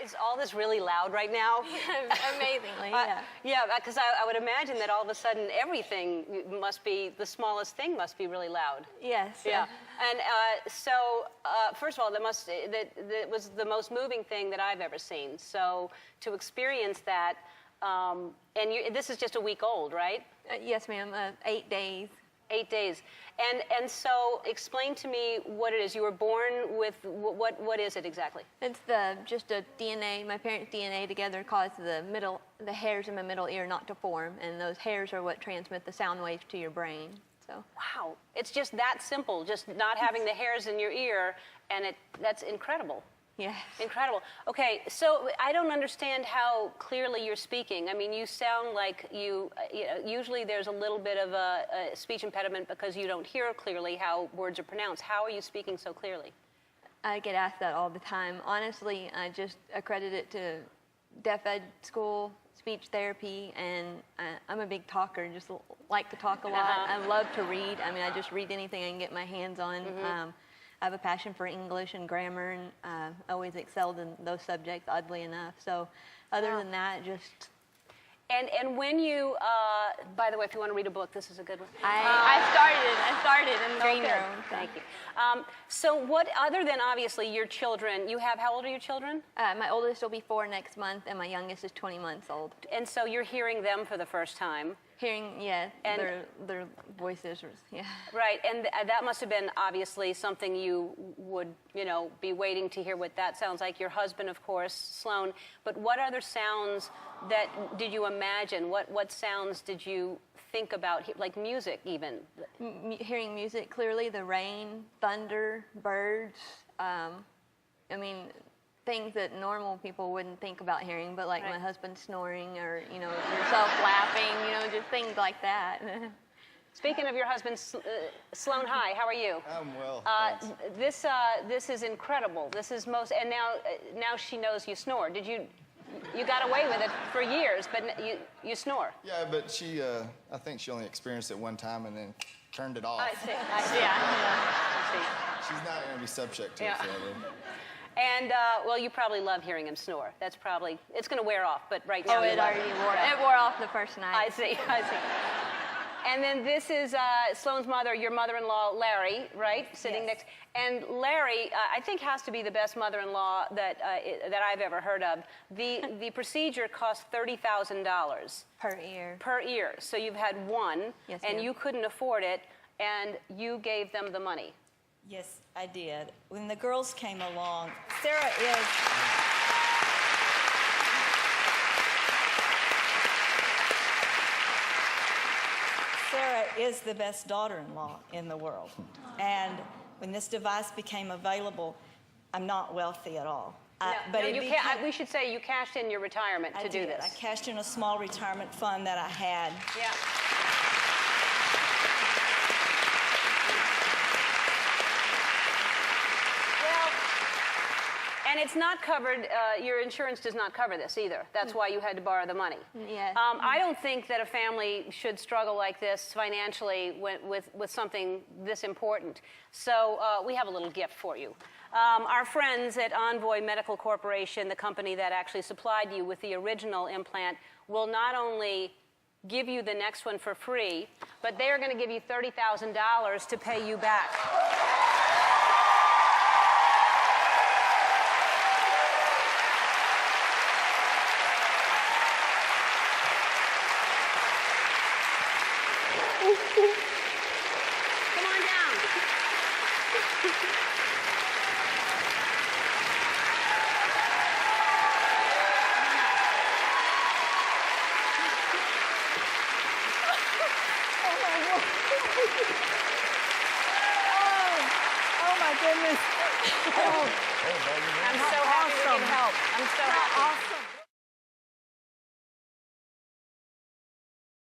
Is all this really loud right now? Amazingly, yeah. Yeah, because I would imagine that all of a sudden everything must be, the smallest thing must be really loud. Yes. Yeah. And first of all, that was the most moving thing that I've ever seen. So to experience that, this is just a week old, right? Yes, ma'am. 8 days. 8 days. And so explain to me what it is. You were born with, what is it exactly? It's just a DNA, my parents' DNA together caused the hairs in my middle ear not to form, and those hairs are what transmit the sound waves to your brain. So. Wow, it's just that simple, just not having the hairs in your ear, and that's incredible. Yeah. Incredible. Okay, so I don't understand how clearly you're speaking. I mean, you sound like usually there's a little bit of a speech impediment because you don't hear clearly how words are pronounced. How are you speaking so clearly? I get asked that all the time. Honestly, I just accredit it to deaf ed school, speech therapy, and I'm a big talker, just like to talk a lot. I love to read. I mean, I just read anything I can get my hands on. I have a passion for English and grammar, and always excelled in those subjects, oddly enough. So other than that, just... And when you, by the way, if you want to read a book, this is a good one. I started in the green room. Thank you. So what, other than obviously your children, you have, how old are your children? My oldest will be 4 next month, and my youngest is 20 months old. And so you're hearing them for the first time. Hearing, yeah, and their voices, yeah. Right, and that must have been obviously something you would, be waiting to hear what that sounds like. Your husband, of course, Sloan. But what other sounds did you imagine? What sounds did you think about, like music even? Hearing music clearly, the rain, thunder, birds. I mean, things that normal people wouldn't think about hearing, but like my husband snoring or, yourself laughing, just things like that. Speaking of your husband, Sloan, hi, how are you? I'm well, this is incredible. This is and now she knows you snore. You got away with it for years, but you snore. Yeah, but I think she only experienced it one time and then turned it off. I see. I see. She's not going to be subject to it forever. And, well, you probably love hearing him snore. That's probably, it's going to wear off, but right now... Oh, it already wore off. It wore off the first night. I see. And then this is Sloan's mother, your mother-in-law, Larry, right? Sitting next. And Larry, I think, has to be the best mother-in-law that I've ever heard of. The procedure cost $30,000. Per ear. Per ear. So you've had one, yes, and you couldn't afford it, and you gave them the money. Yes, I did. When the girls came along, Sarah is the best daughter-in-law in the world. And when this device became available, I'm not wealthy at all. We should say you cashed in your retirement to do this. I cashed in a small retirement fund that I had. Yeah. And it's not covered, your insurance does not cover this either. That's why you had to borrow the money. Yes. I don't think that a family should struggle like this financially with something this important. So we have a little gift for you. Our friends at Envoy Medical Corporation, the company that actually supplied you with the original implant, will not only give you the next one for free, but they are going to give you $30,000 to pay you back. Come on down. Oh my goodness. I'm so happy we can help. I'm so happy. Awesome.